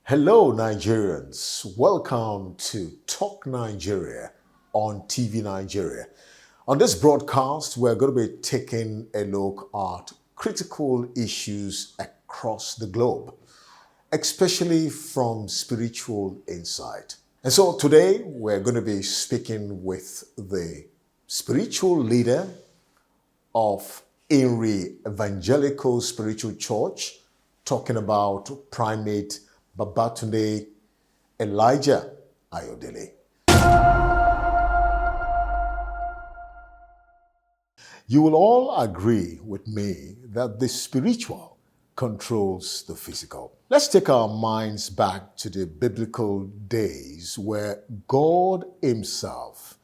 Hello, Nigerians. Welcome to Talk Nigeria on TV Nigeria. On this broadcast, we're going to be taking a look at critical issues across the globe, especially from spiritual insight. And so today, we're going to be speaking with the spiritual leader of INRI Evangelical Spiritual Church, talking about Primate Babatunde Elijah Ayodele. You will all agree with me that the spiritual controls the physical. Let's take our minds back to the biblical days where God Himself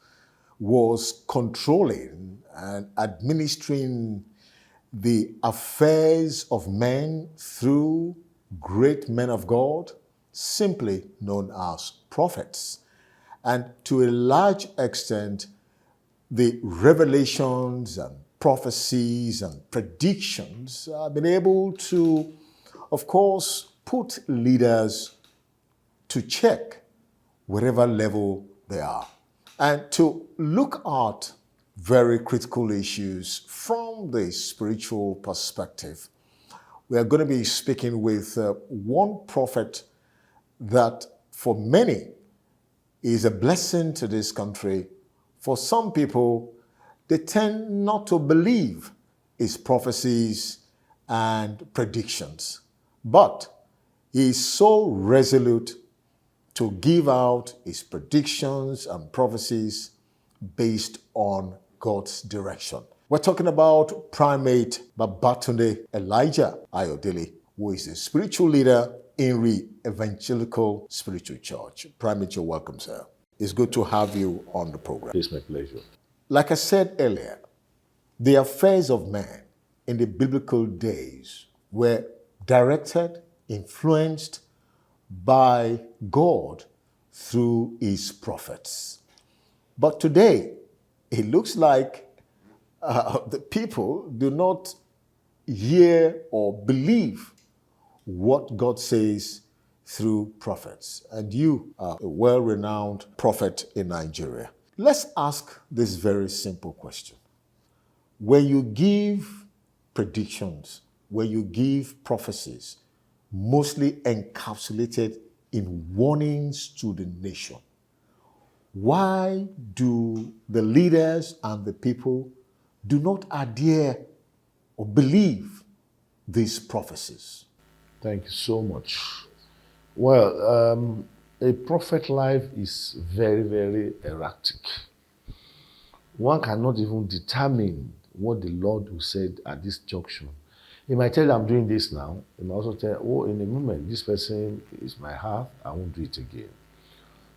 was controlling and administering the affairs of men through great men of God, simply known as prophets. And to a large extent, the revelations and prophecies and predictions have been able to, of course, put leaders to check wherever level they are. And to look at very critical issues from the spiritual perspective, we are going to be speaking with one prophet that for many is a blessing to this country. For some people, they tend not to believe his prophecies and predictions. But he is so resolute to give out his predictions and prophecies based on God's direction. We're talking about Primate Babatunde Elijah Ayodele, who is a spiritual leader in the Evangelical Spiritual Church. Primate, you're welcome, sir. It's good to have you on the program. It's my pleasure. Like I said earlier, the affairs of man in the biblical days were directed, influenced by God through his prophets. But today, it looks like the people do not hear or believe what God says through prophets. And you are a well-renowned prophet in Nigeria. Let's ask this very simple question. When you give predictions, when you give prophecies, mostly encapsulated in warnings to the nation, why do the leaders and the people do not adhere or believe these prophecies? Thank you so much. Well, a prophet life is very, very erratic. One cannot even determine what the Lord will say at this junction. He might tell you, I'm doing this now. He might also tell, oh, in a moment, this person is my half, I won't do it again.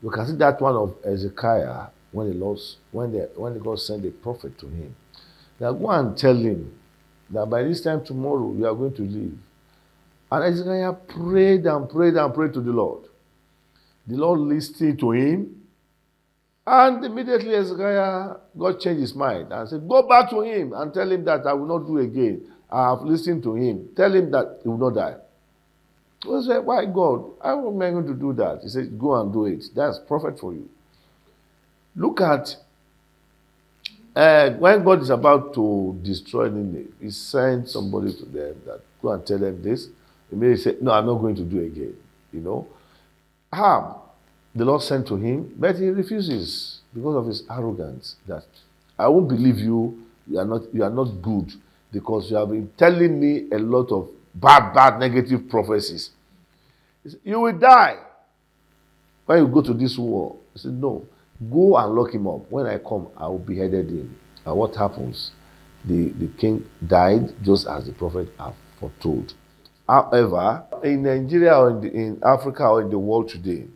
You can see that one of Hezekiah when the God sent a prophet to him. Now go and tell him that by this time tomorrow you are going to leave. And Hezekiah prayed and prayed and prayed to the Lord. The Lord listened to him, and immediately Hezekiah God changed his mind and said, go back to him and tell him that I will not do again. I have listened to him. Tell him that he will not die. He said, why God? How am I going to do that? He said, go and do it. That's prophet for you. Look at when God is about to destroy Nineveh, he sent somebody to them that go and tell them this. Immediately say, no, I'm not going to do it again. You know, Ham, the Lord sent to him, but he refuses because of his arrogance. That I won't believe you. You are not good because you have been telling me a lot of bad, negative prophecies. He said, you will die when you go to this war. He said, no, go and lock him up. When I come, I will beheaded him. And what happens? The king died just as the prophet had foretold. However, in Nigeria or in Africa or in the world today,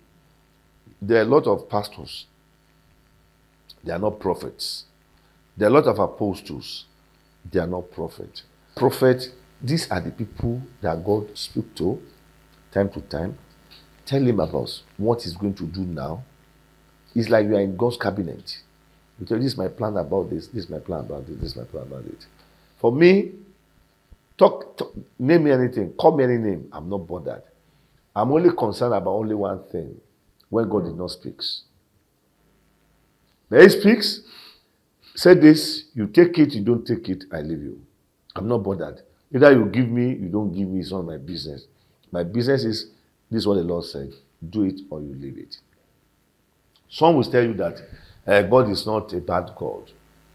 there are a lot of pastors. They are not prophets. There are a lot of apostles. They are not prophets. Prophets, these are the people that God speaks to time to time. Tell him about what he's going to do now. It's like you are in God's cabinet. You tell, this is my plan about this is my plan about this is my plan about it. For me, talk, name me anything, call me any name, I'm not bothered. I'm only concerned about only one thing, when God did not speak. When he speaks, say this, you take it, you don't take it, I leave you. I'm not bothered. Either you give me, you don't give me, it's not my business. My business is, this is what the Lord said, do it or you leave it. Some will tell you that God is not a bad God.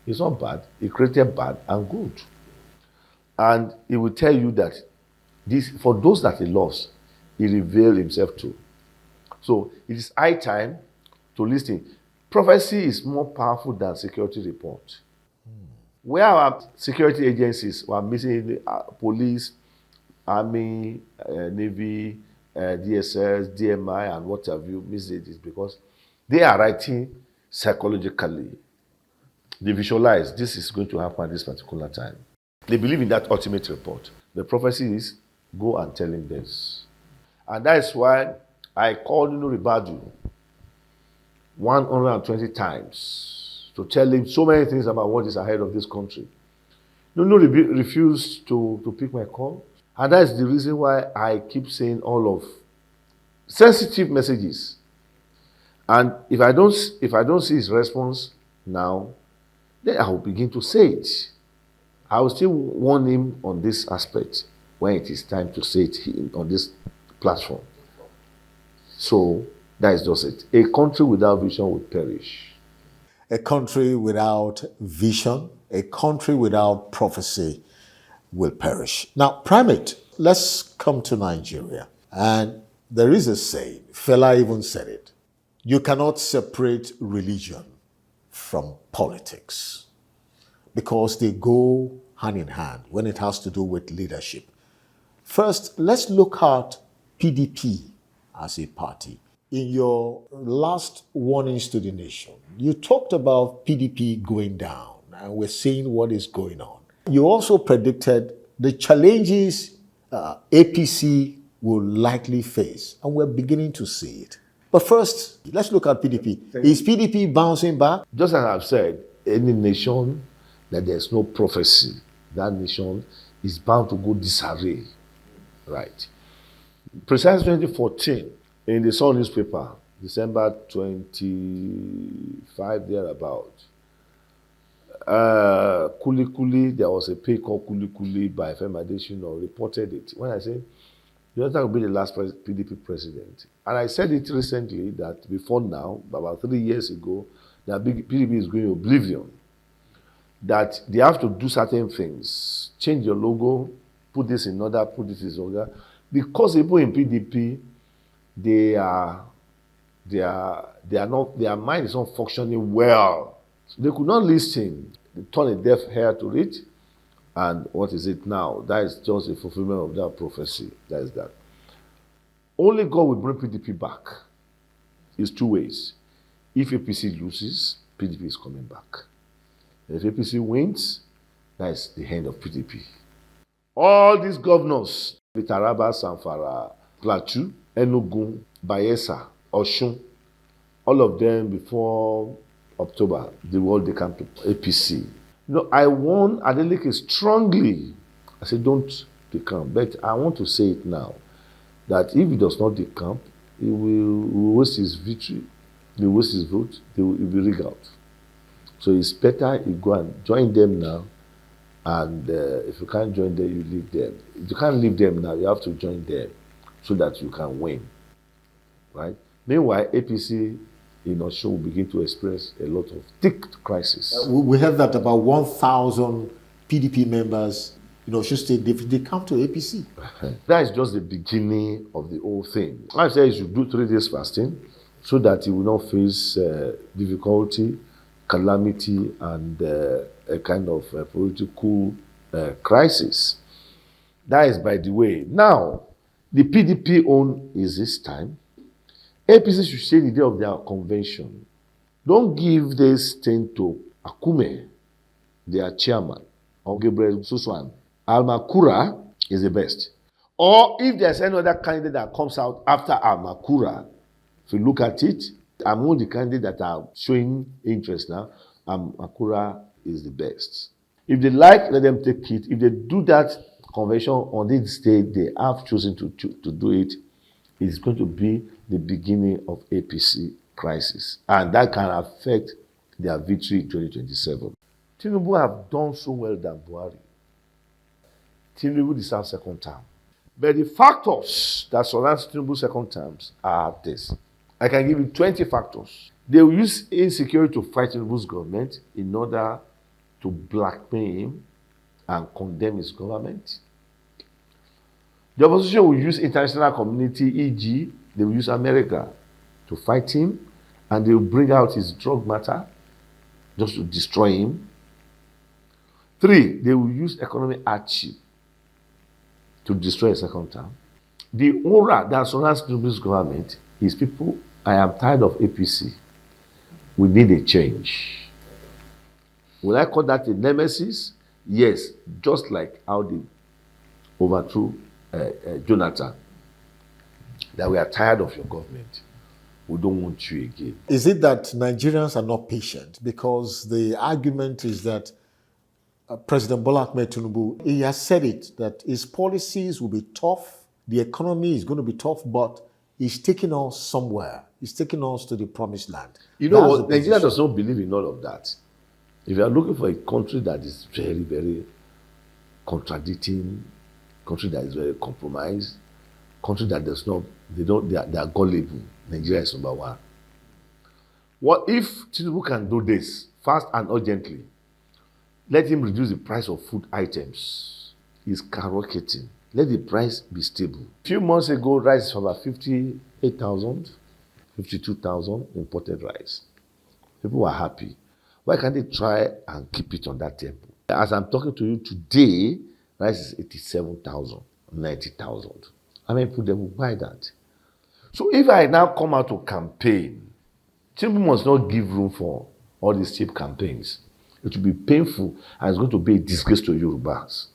He's not bad. He created bad and good. And he will tell you that this, for those that he loves, he revealed himself to. So it is high time to listen. Prophecy is more powerful than security report. Where our security agencies were missing police, army, navy, DSS, DMI, and what have you, missed it is because they are writing psychologically. They visualize this is going to happen at this particular time. They believe in that ultimate report. The prophecy is go and tell him this. And that is why I called Ribadu 120 times to tell him so many things about what is ahead of this country. Nunu refused to pick my call. And that is the reason why I keep saying all of sensitive messages. And if I don't see his response now, then I will begin to say it. I will still warn him on this aspect when it is time to say it on this platform. So that is just it. A country without vision will perish. A country without vision, a country without prophecy will perish. Now, Primate, let's come to Nigeria. And there is a saying, Fela even said it, you cannot separate religion from politics because they go hand in hand when it has to do with leadership. First, let's look at PDP as a party. In your last warnings to the nation, you talked about PDP going down, and we're seeing what is going on. You also predicted the challenges APC will likely face, and we're beginning to see it. But first, let's look at PDP. Is PDP bouncing back? Just as I've said, any nation that there's no prophecy, that nation is bound to go disarray. Right. Precisely 2014, in the Sun newspaper, December 25, thereabout, Kuli, there was a page called Kuli by FM Adesina, reported it. When I say, Jonathan will be the last PDP president. And I said it recently that before now, about 3 years ago, that PDP is going to oblivion. That they have to do certain things, change your logo, put this in order, put this in order. Because people in PDP, their mind is not functioning well. So they could not listen. They turn a deaf ear to it. And what is it now? That is just a fulfillment of that prophecy. That is that. Only God will bring PDP back. It's two ways. If APC loses, PDP is coming back. If APC wins, that is the end of PDP. All these governors, the Taraba, Zamfara, Plateau, Enugu, Bayelsa, Osun, all of them before October, they come to APC. I warn Ayodele strongly. I said, don't decamp. But I want to say it now, that if he does not decamp, he will waste his victory, he will waste his vote, he will be rigged out. So it's better you go and join them now, and if you can't join them, you leave them. If you can't leave them now, you have to join them so that you can win. Right? Meanwhile, APC in Onitsha will begin to experience a lot of thick crisis. We heard that about 1,000 PDP members in Osun State, they come to APC. That is just the beginning of the whole thing. I say you should do 3 days fasting so that you will not face difficulty, calamity, and a kind of political crisis. That is by the way. Now, the PDP own is this time. APC should say the day of their convention. Don't give this thing to Akume, their chairman, or Gabriel Suswan. Almakura is the best. Or if there's any other candidate that comes out after Almakura, if you look at it, among the candidates that are showing interest now, Almakura is the best. If they like, let them take it. If they do that convention on this day, they have chosen to do it, It's going to be the beginning of APC crisis. And that can affect their victory in 2027. Tinubu have done so well than Buhari. Tinubu deserves second term. But the factors that surround Tinubu's second terms are this. I can give you 20 factors. They will use insecurity to fight Tinubu's government in order to blackmail him and condemn his government. The opposition will use international community, e.g., they will use America to fight him, and they will bring out his drug matter just to destroy him. 3, they will use economic hardship to destroy a second term. The aura that surrounds Tinubu's government is people, I am tired of APC. We need a change. Will I call that a nemesis? Yes, just like how they overthrew Jonathan. That we are tired of your government. We don't want you again. Is it that Nigerians are not patient? Because the argument is that President Bola Ahmed Tinubu, he has said it, that his policies will be tough, the economy is going to be tough, but he's taking us somewhere. He's taking us to the promised land. You know what? Nigeria does not believe in all of that. If you are looking for a country that is very, very contradicting, country that is very compromised, country that does not, they are gullible, Nigeria is number one. What if Tinubu can do this fast and urgently? Let him reduce the price of food items. It's skyrocketing. Let the price be stable. A few months ago, rice was about 58,000, 52,000 imported rice. People were happy. Why can't they try and keep it on that tempo? As I'm talking to you today, rice is 87,000, 90,000. How many people will buy that? So if I now come out to campaign, people must not give room for all these cheap campaigns. It will be painful and it's going to be a disgrace to Yorubas.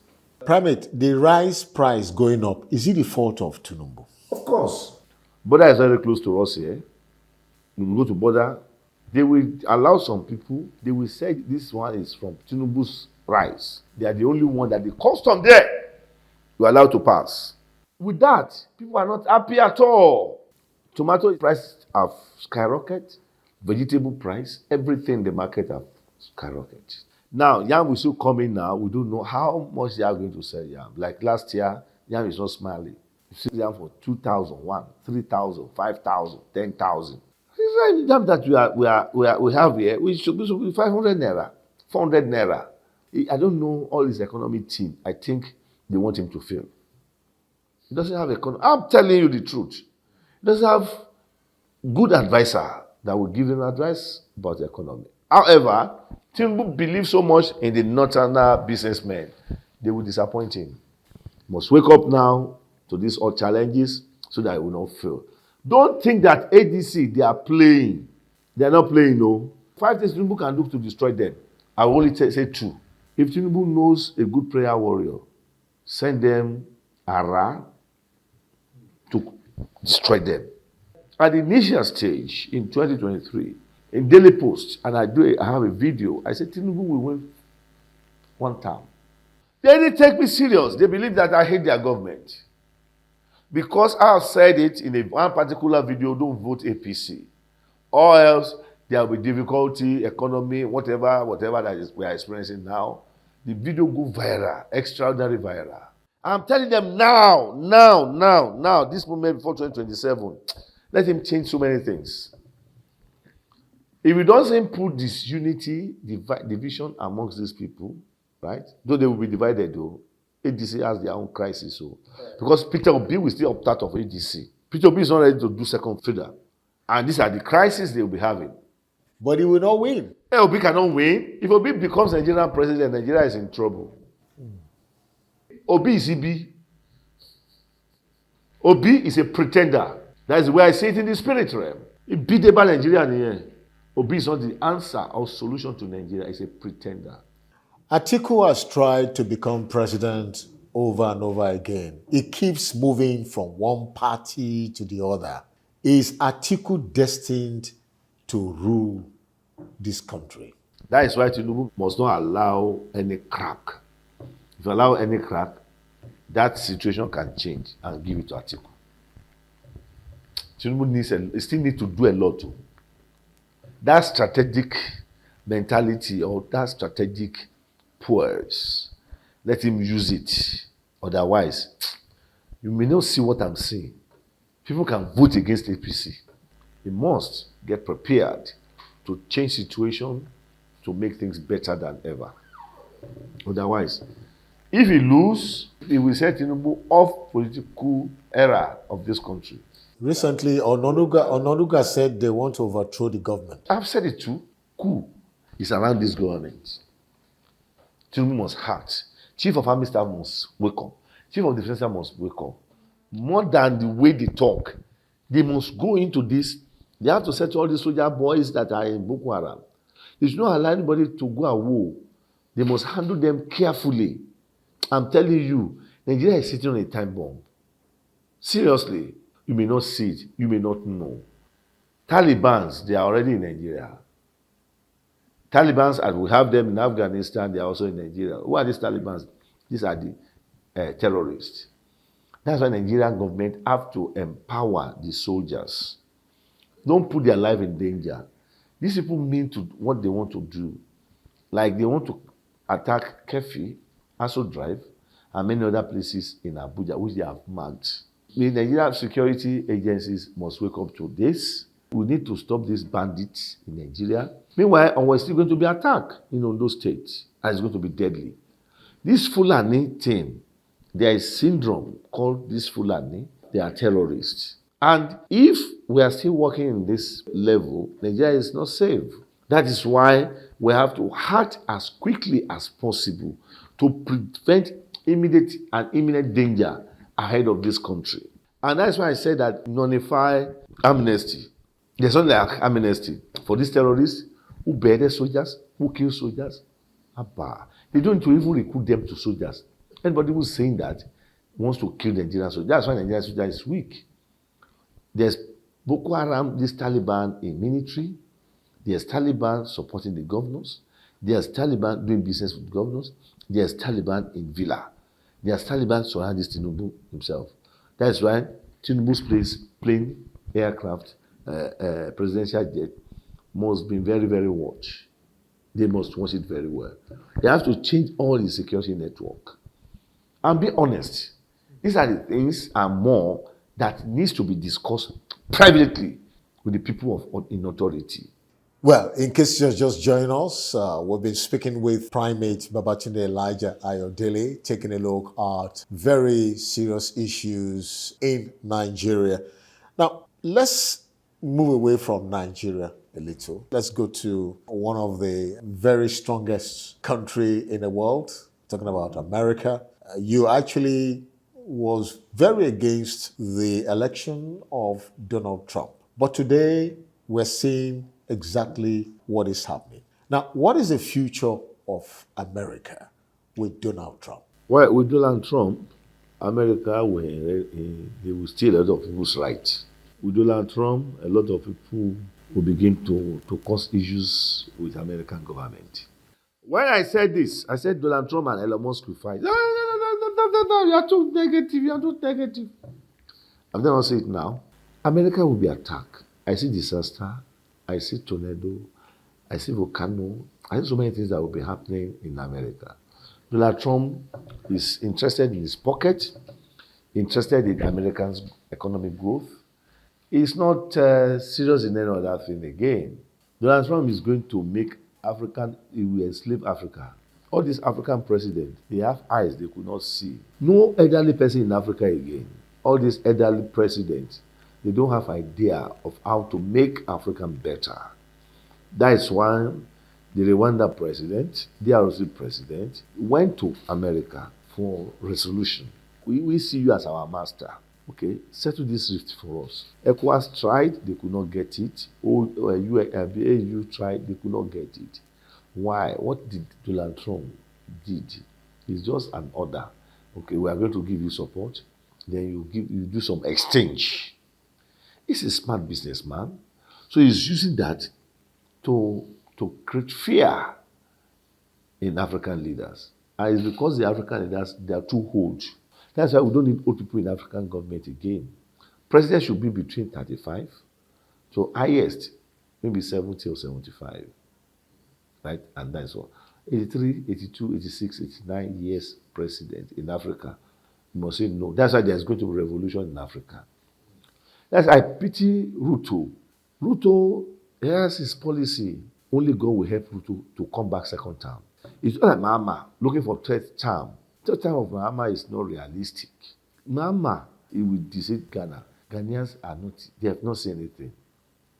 Primate, the rice price going up, is it the fault of Tinubu? Of course. Border is very close to us here. We go to border. They will allow some people, they will say this one is from Tinubu's rice. They are the only one that the custom there you are allowed to pass. With that, people are not happy at all. Tomato prices have skyrocketed, vegetable price, everything in the market have skyrocketed. Now, yam will still come in now. We don't know how much they are going to sell yam. Like last year, yam is not smiling. You see yam for 2,000, 3,000, 5,000, 10,000. The yam that we have here, we should be 500 naira, 400 naira. I don't know all his economic team. I think they want him to fail. He doesn't have economy. I'm telling you the truth. He doesn't have good advisor that will give him advice about the economy. However, Tinubu believes so much in the northern businessmen, they will disappoint him. He must wake up now to these all challenges so that he will not fail. Don't think that ADC, they are playing. They are not playing, no. 5 things Tinubu can do to destroy them. I will only say 2. If Tinubu knows a good prayer warrior, send them Ara to destroy them. At the initial stage in 2023, in Daily Post, and I have a video, I said Tinubu will win 1 term. They didn't take me serious. They believe that I hate their government. Because I have said it in one particular video, don't vote APC. Or else there will be difficulty, economy, whatever that we are experiencing now. The video go viral, extraordinary viral. I'm telling them now, this moment before 2027, let him change so many things. If he doesn't put this unity, division amongst these people, right? Though they will be divided, though, ADC has their own crisis. So, because Peter Obi will still opt out of ADC. Peter Obi is not ready to do second fiddle. And these are the crises they will be having. But he will not win. Obi cannot win. If Obi becomes Nigerian president, Nigeria is in trouble. Obi is EB. Obi is a pretender. That is where I see it in the spirit realm. He beat about Nigeria in the end. Obi is not the answer or solution to Nigeria. He's a pretender. Atiku has tried to become president over and over again. He keeps moving from one party to the other. Is Atiku destined to rule this country? That is why Tinubu must not allow any crack. If you allow any crack, that situation can change and give it to Atiku. Tinubu still need to do a lot. That strategic mentality or that strategic poise, let him use it. Otherwise, you may not see what I'm saying. People can vote against APC. He must get prepared to change situation to make things better than ever. Otherwise, if he lose, he will set Tinubu off political era of this country. Recently, Ononuga said they want to overthrow the government. I've said it too. Coup is around this government. Tinubu must act. Chief of Army Staff must wake up. Chief of Defense Staff must wake up. More than the way they talk, they must go into this. They have to set all the soldier boys that are in Boko Haram. They should not allow anybody to go and war. They must handle them carefully. I'm telling you, Nigeria is sitting on a time bomb. Seriously, you may not see it, you may not know. Taliban, they are already in Nigeria. Taliban, as we have them in Afghanistan, they are also in Nigeria. Who are these Taliban? These are the terrorists. That's why Nigerian government have to empower the soldiers. Don't put their life in danger. These people mean to what they want to do. Like they want to attack Kefi, Aso Drive, and many other places in Abuja, which they have marked. The Nigerian security agencies must wake up to this. We need to stop these bandits in Nigeria. Meanwhile, we're still going to be attacked in Ondo State, and it's going to be deadly. This Fulani thing, there is syndrome called this Fulani. They are terrorists. And if we are still working in this level, Nigeria is not safe. That is why we have to act as quickly as possible to prevent immediate and imminent danger ahead of this country. And that's why I said that nullify amnesty. There's not like amnesty for these terrorists who beheaded soldiers, who kill soldiers. Abba. They don't even recruit them to soldiers. Anybody who's saying that wants to kill the Nigerian soldiers. That's why the Nigerian soldier is weak. There's Boko Haram, this Taliban in military. There's Taliban supporting the governors. There's Taliban doing business with governors. There's Taliban in villa. There's Taliban surrounding Tinubu himself. That's why Tinubu's plane, aircraft, presidential jet must be very, very watched. They must watch it very well. They have to change all the security network. And be honest. These are the things and more that needs to be discussed privately with the people in authority. Well, in case you're just joining us, we've been speaking with Primate Babatunde Elijah Ayodele, taking a look at very serious issues in Nigeria. Now, let's move away from Nigeria a little. Let's go to one of the very strongest country in the world, talking about America. You actually was very against the election of Donald Trump. But today, we're seeing exactly what is happening. Now, what is the future of America with Donald Trump? Well, with Donald Trump, America they will steal a lot of people's rights. With Donald Trump, a lot of people will begin to cause issues with American government. When I said this, I said Donald Trump and Elon Musk will fight. No, you are too negative, you are too negative. I'm not saying it now. America will be attacked. I see disaster, I see tornado, I see volcano, I see so many things that will be happening in America. Donald Trump is interested in his pocket, interested in Americans' economic growth. He's not serious in any other thing again. Donald Trump is going to make he will enslave Africa. All these African presidents, they have eyes they could not see. No elderly person in Africa again. All these elderly presidents, they don't have idea of how to make Africa better. That is why the Rwanda president, the ROC president, went to America for resolution. We see you as our master. Okay, settle this rift for us. ECOWAS tried, they could not get it. AU tried, they could not get it. Why? What did Donald Trump did? It's just an order. Okay, we are going to give you support. Then you do some exchange. He's a smart businessman. So he's using that to create fear in African leaders. And it's because the African leaders, they are too old. That's why we don't need old people in African government again. President should be between 35, so highest, maybe 70 or 75, right? And that's all. 83, 82, 86, 89 years president in Africa. You must say no. That's why there's going to be a revolution in Africa. That's I pity Ruto. Ruto has his policy. Only God will help Ruto to come back second term. It's not like Mahama looking for third term. Third term of Mahama is not realistic. Mahama, he will deceive Ghana. Ghanaians are not, they have not seen anything.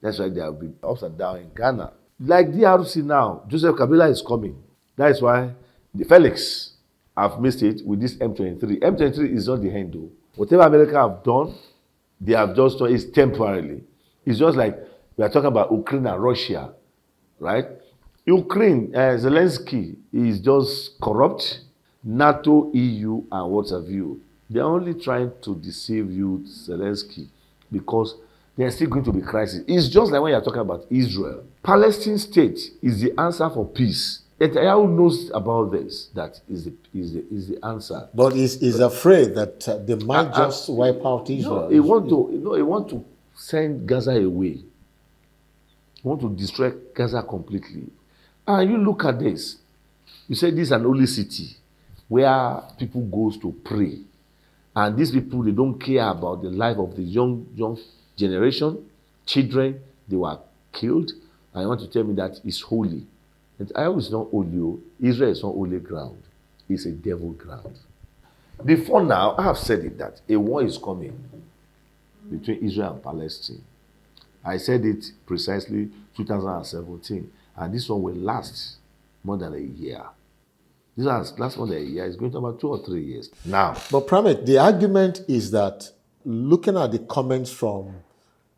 That's why there will be ups and downs in Ghana. Like DRC now, Joseph Kabila is coming. That is why the Felix have missed it with this M23. M23 is not the end though. Whatever America have done, they have just done it temporarily. It's just like we are talking about Ukraine and Russia, right? Ukraine, Zelensky is just corrupt. NATO, EU, and what have you. They're only trying to deceive you, Zelensky, because there's still going to be crisis. It's just like when you're talking about Israel. Palestine state is the answer for peace. Netanyahu knows about this. That is the answer. But he's afraid that they might just wipe out Israel. No, he want to send Gaza away. He want to destroy Gaza completely. And you look at this. You say this is an holy city where people goes to pray. And these people, they don't care about the life of the young generation. Children, they were killed. And you want to tell me that it's holy. And I is not holy. Israel is not holy ground. It's a devil ground. Before now, I have said it that a war is coming between Israel and Palestine. I said it precisely 2017. And this one will last more than a year. This has last more than a year. It's going to about 2 or 3 years. Now. But Primate, the argument is that looking at the comments from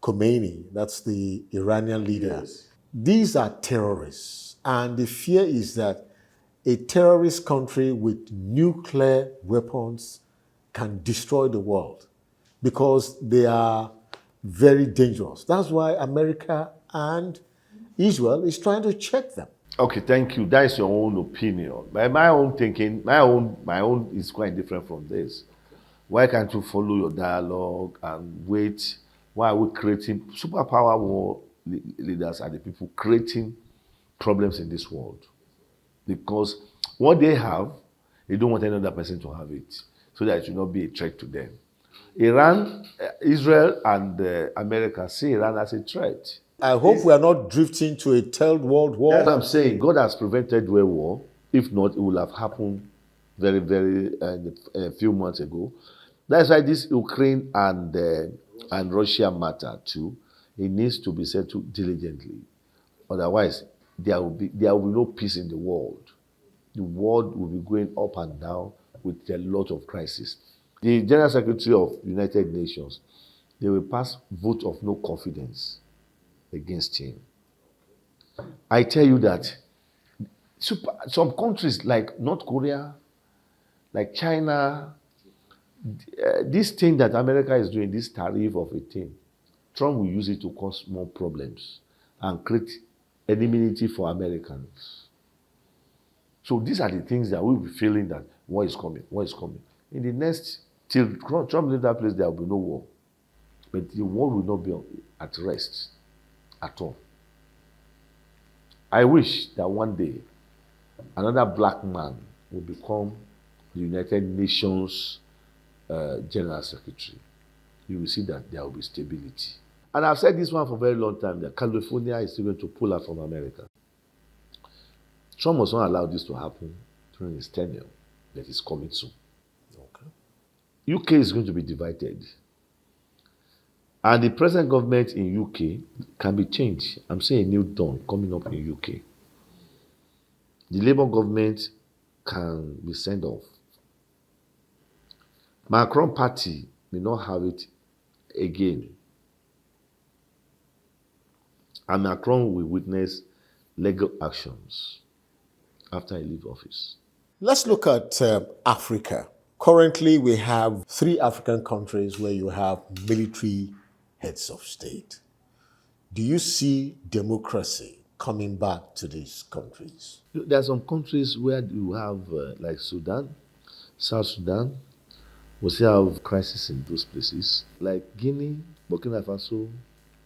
Khomeini, that's the Iranian leader, yes, these are terrorists. And the fear is that a terrorist country with nuclear weapons can destroy the world because they are very dangerous. That's why America and Israel is trying to check them. Okay, thank you. That is your own opinion. But my own thinking, my own is quite different from this. Why can't you follow your dialogue and wait? Why are we creating superpower war leaders are the people creating problems in this world? Because what they have, they don't want any other person to have it, so that it will not be a threat to them. Iran, Israel, and America see Iran as a threat. I hope we are not drifting to a third world war. That's what I'm saying. God has prevented world war. If not, it would have happened very, very a few months ago. That's why this Ukraine and Russia matter too. It needs to be settled diligently. Otherwise, there will be no peace in the world. The world will be going up and down with a lot of crisis. The General Secretary of United Nations, they will pass vote of no confidence against him. I tell you that some countries like North Korea, like China, this thing that America is doing, this tariff of a thing, Trump will use it to cause more problems and create enmity for Americans. So these are the things that we'll be feeling that war is coming, war is coming. In the next, till Trump leaves that place, there will be no war. But the world will not be at rest at all. I wish that one day another black man will become the United Nations General Secretary. You will see that there will be stability. And I've said this one for a very long time, that California is still going to pull out from America. Trump must not allow this to happen during his tenure, that is coming soon. Okay. UK is going to be divided. And the present government in UK can be changed. I'm saying a new dawn coming up in UK. The Labour government can be sent off. Macron party may not have it again. And Macron will witness legal actions after he leaves office. Let's look at Africa. Currently, we have 3 African countries where you have military heads of state. Do you see democracy coming back to these countries? There are some countries where you have like Sudan, South Sudan, We still have crisis in those places, like Guinea, Burkina Faso,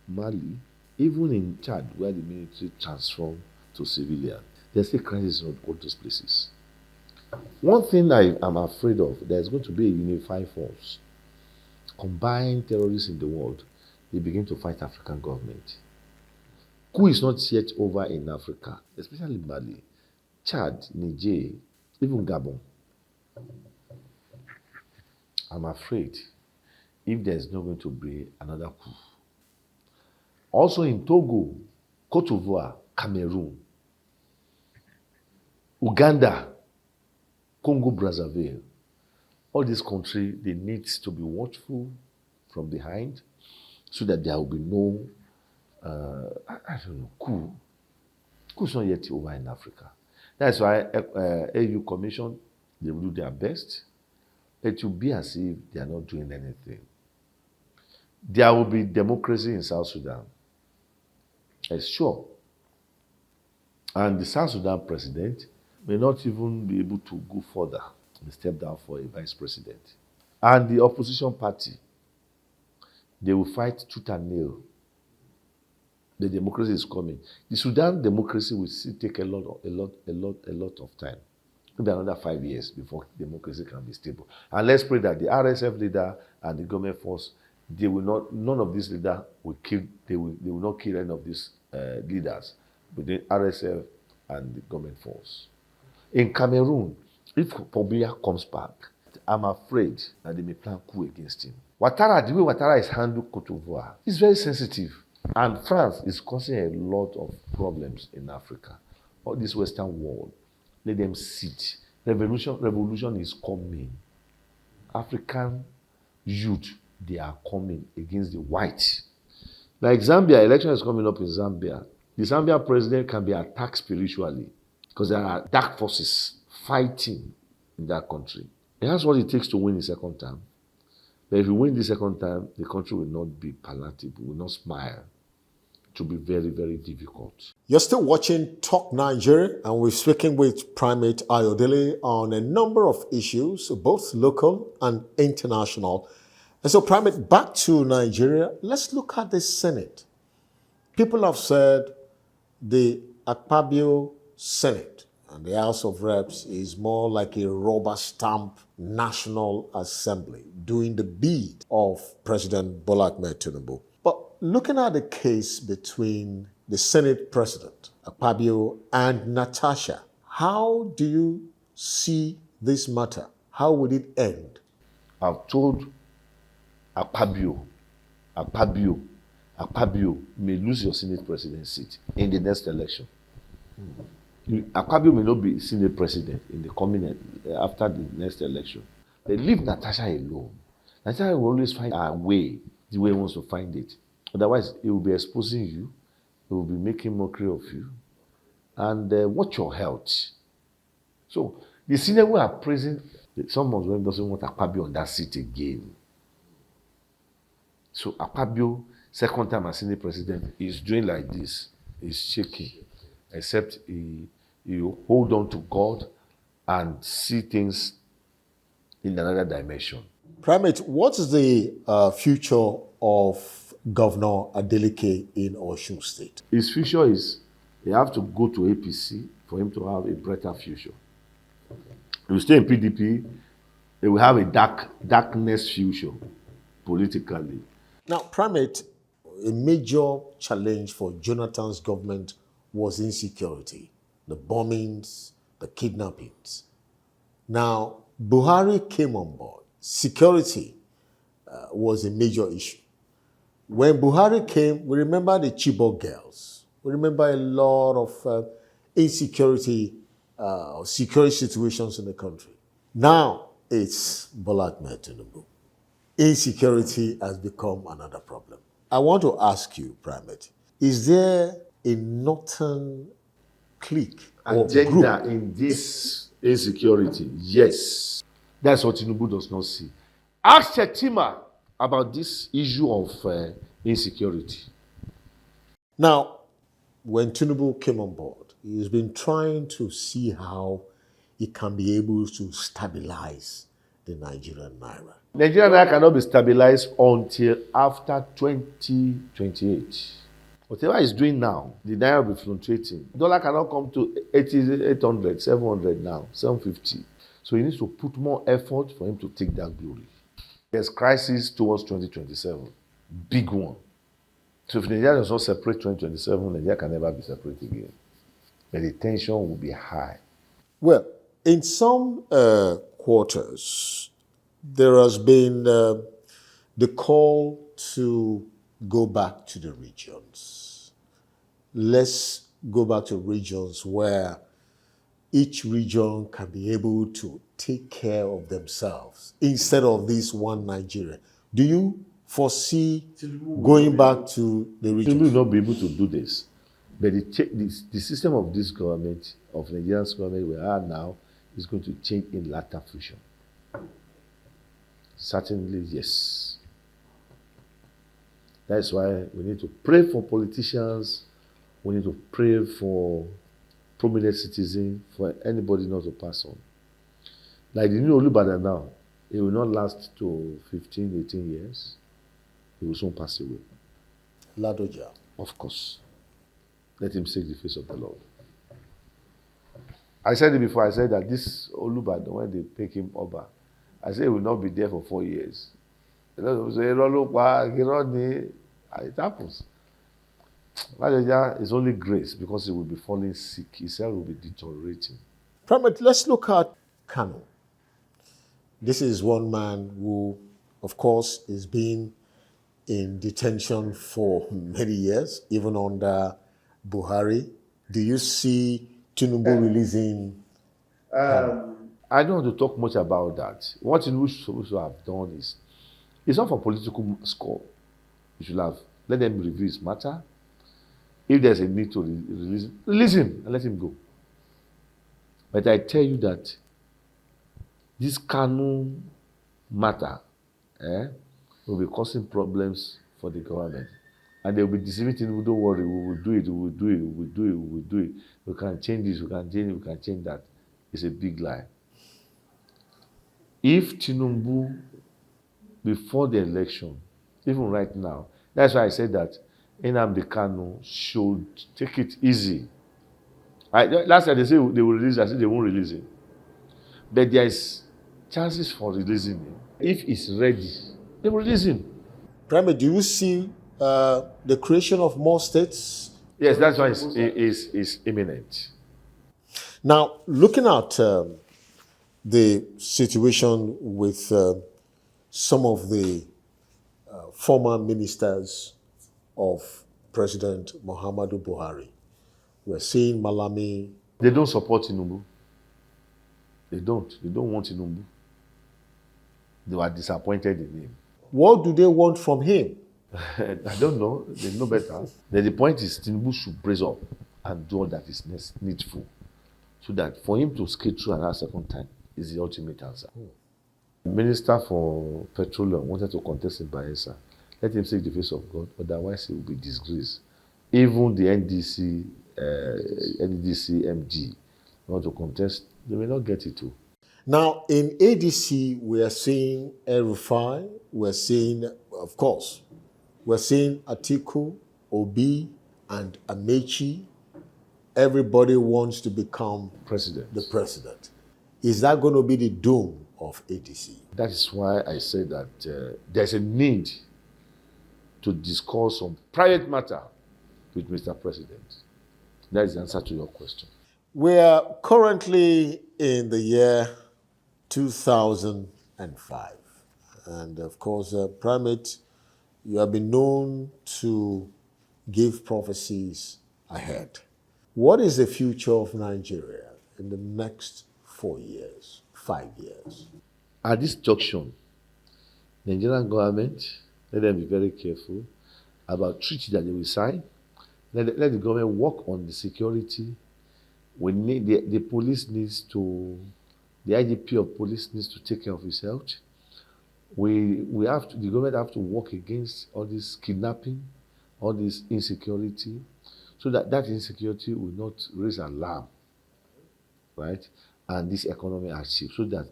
Mali, even in Chad, where the military transformed to civilian. There's still crisis in all those places. One thing I am afraid of, there's going to be a unified force. Combine terrorists in the world, they begin to fight African government. Coup is not yet over in Africa, especially Mali, Chad, Niger, even Gabon. I'm afraid if there's not going to be another coup. Also in Togo, Cote d'Ivoire, Cameroon, Uganda, Congo Brazzaville, all these countries, they need to be watchful from behind so that there will be no, I don't know, coup. Coup is not yet over in Africa. That's why AU Commission, they will do their best. It will be as if they are not doing anything. There will be democracy in South Sudan. It's sure. And the South Sudan president may not even be able to go further and step down for a vice president. And the opposition party, they will fight tooth and nail. The democracy is coming. The Sudan democracy will still take a lot of time. Maybe another 5 years before democracy can be stable. And let's pray that the RSF leader and the government force, they will not. None of these leaders will kill. They will not kill any of these leaders between RSF and the government force. In Cameroon, if Pobia comes back, I'm afraid that they may plan coup against him. Ouattara, the way Ouattara is handled Cote d'Ivoire, is very sensitive. And France is causing a lot of problems in Africa. All this Western world, let them sit. Revolution is coming. African youth, they are coming against the white. Like Zambia, election is coming up in Zambia. The Zambia president can be attacked spiritually because there are dark forces fighting in that country. And that's what it takes to win the second time. But if you win the second time, the country will not be palatable, will not smile. It will be very, very difficult. You're still watching Talk Nigeria, and we're speaking with Primate Ayodele on a number of issues, both local and international. And so, Primate, back to Nigeria, let's look at the Senate. People have said the Akpabio Senate and the House of Reps is more like a rubber stamp National Assembly doing the bid of President Bola Ahmed Tinubu. But looking at the case between the Senate President, Akpabio, and Natasha, how do you see this matter? How would it end? I've told Akpabio may lose your Senate president seat in the next election. Akpabio may not be Senate president in the coming after the next election. They leave Natasha alone. Natasha will always find a way, the way he wants to find it. Otherwise, he will be exposing you. He will be making mockery of you. And watch your health. So, the senior who are praising, someone doesn't want Akpabio on that seat again. So, Akpabio, second time as Senate president, is doing like this. He's shaking. Except he hold on to God and see things in another dimension. Primate, what is the future of Governor Adeleke in Osun State? His future is he have to go to APC for him to have a brighter future. He will stay in PDP, he will have a darkness future politically. Now, Primate, a major challenge for Jonathan's government was insecurity, the bombings, the kidnappings. Now, Buhari came on board. Security was a major issue. When Buhari came, we remember the Chibok girls. We remember a lot of insecurity, security situations in the country. Now, it's Bola Ahmed Tinubu. Insecurity has become another problem. I want to ask you, Primate, is there a northern clique or Agenda group in this insecurity, yes. That's what Tinubu does not see. Ask Chetima about this issue of insecurity. Now, when Tinubu came on board, he's been trying to see how he can be able to stabilize the Nigerian naira? Nigerian naira cannot be stabilized until after 2028. Whatever it's doing now, the naira will be fluctuating. Dollar cannot come to 800, 700 now, 750. So he needs to put more effort for him to take that glory. There's crisis towards 2027, big one. So if Nigeria does not separate 2027, Nigeria can never be separate again. But the tension will be high. Well, in some quarters, there has been the call to go back to the regions. Let's go back to regions where each region can be able to take care of themselves instead of this one Nigeria. Do you foresee going back to the We regions? will not be able to do this. But the system of this government, of Nigeria's government we are now, is going to change in latter fusion. Certainly, yes. That's why we need to pray for politicians, we need to pray for prominent citizens, for anybody not to pass on. Like the new Olubadan now, it will not last to 15, 18 years. He will soon pass away. Ladoja. Of course. Let him seek the face of the Lord. I said it before, I said that this Olubadan, when they take him over, I said he will not be there for 4 years. You know, so it happens. Ladoja is only grace because he will be falling sick. His health will be deteriorating. Primate, let's look at Kanu. This is one man who, of course, is being in detention for many years, even under Buhari. Do you see Tinubu releasing? I don't want to talk much about that. What Tinubu is supposed to have done is, it's not for political score. You should have let them review his matter. If there's a need to release him and let him go. But I tell you that this Kanu matter will be causing problems for the government. And they will be deceiving Tinubu, don't worry, we will do it, we will do it, we will do it, we will do it. We can change this, we can change it, we can change that. It's a big lie. If Tinubu, before the election, even right now, that's why I said that Nnamdi Kanu should take it easy. Last time they said they will release, I said they won't release him. But there is chances for releasing him. If he's ready, they will release him. Primate, do you see the creation of more states? Yes, that's why it's imminent. Now, looking at the situation with some of the former ministers of President Muhammadu Buhari, we're seeing Malami. They don't support Tinubu. They don't want Tinubu. They were disappointed in him. What do they want from him? I don't know. They know better. Then the point is Tinubu should brace up and do all that is needful. So that for him to skate through another second time is the ultimate answer. The Minister for Petroleum wanted to contest in Bayelsa. Let him seek the face of God, otherwise he will be disgraced. Even the NDC MD want to contest, they may not get it too. Now, in ADC, we are seeing El-Rufai, we're seeing, of course, we're seeing Atiku, Obi, and Amechi. Everybody wants to become the president. Is that going to be the doom of ADC? That is why I say that there's a need to discuss some private matter with Mr. President. That is the answer to your question. We are currently in the year 2005. And of course, Primate, you have been known to give prophecies ahead. What is the future of Nigeria in the next 4 years, 5 years? At this junction, the Nigerian government, let them be very careful about treaty that they will sign. Let the government work on the security. We need the police needs to, the IGP of police needs to take care of his health. We have to, the government have to work against all this kidnapping, all this insecurity, so that insecurity will not raise alarm, right? And this economy achieve, so that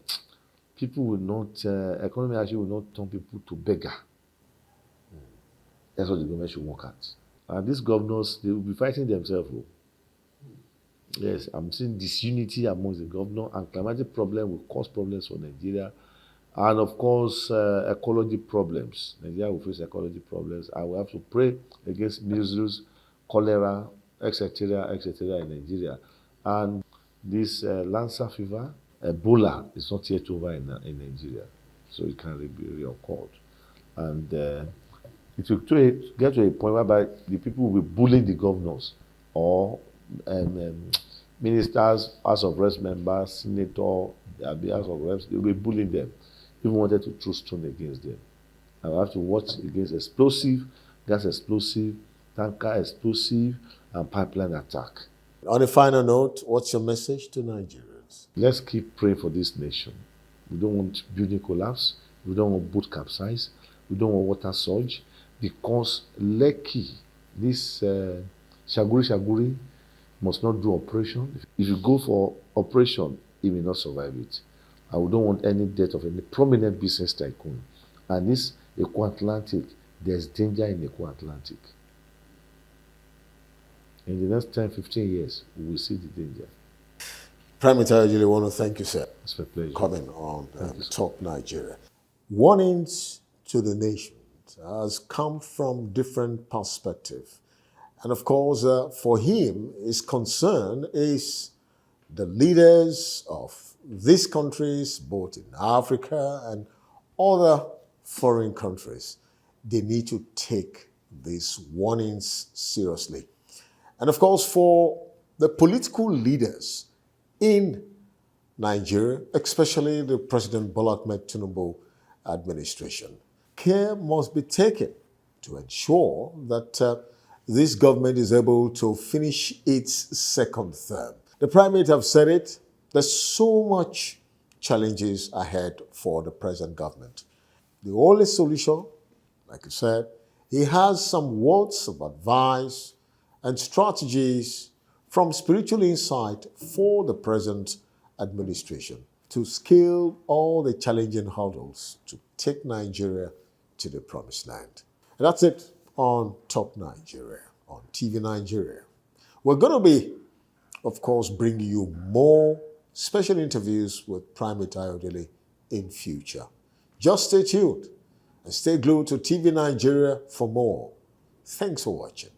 people will not, economy actually will not turn people to beggar. That's what the government should work at. And these governors, they will be fighting themselves. Oh. Yes, I'm seeing disunity amongst the governor, and climatic problem will cause problems for Nigeria. And of course, ecology problems. Nigeria will face ecology problems, and we have to pray against measles, cholera, etc., etc. in Nigeria. And this Lancer fever, Ebola is not yet over in Nigeria, so it can be reoccurred. And it will get to a point whereby the people will be bullying the governors or ministers, House of Reps members, senator, the House of Reps, they will be bullying them. Even wanted to throw stone against them. And we have to watch against explosive, gas explosive, tanker explosive, and pipeline attack. On a final note, what's your message to Nigerians? Let's keep praying for this nation. We don't want building collapse. We don't want boat capsize. We don't want water surge. Because Lekki, this Shaguri must not do operation. If you go for operation, he may not survive it. And we don't want any death of any prominent business tycoon. And this Eco-Atlantic, there's danger in Eco-Atlantic. In the next 10, 15 years, we will see the danger. Primate, I really want to thank you, sir. It's my pleasure. Coming on Talk Nigeria. Warnings to the nation has come from different perspectives. And of course, for him, his concern is the leaders of these countries, both in Africa and other foreign countries, they need to take these warnings seriously. And of course, for the political leaders in Nigeria, especially the President Bola Ahmed Tinubu administration, care must be taken to ensure that this government is able to finish its second term. The Primate have said it. There's so much challenges ahead for the present government. The only solution, like I said, he has some words of advice and strategies from spiritual insight for the present administration to scale all the challenging hurdles to take Nigeria to the promised land. And that's it on Top Nigeria, on TV Nigeria. We're going to be, of course, bringing you more special interviews with Primate Ayodele in future. Just stay tuned and stay glued to TV Nigeria for more. Thanks for watching.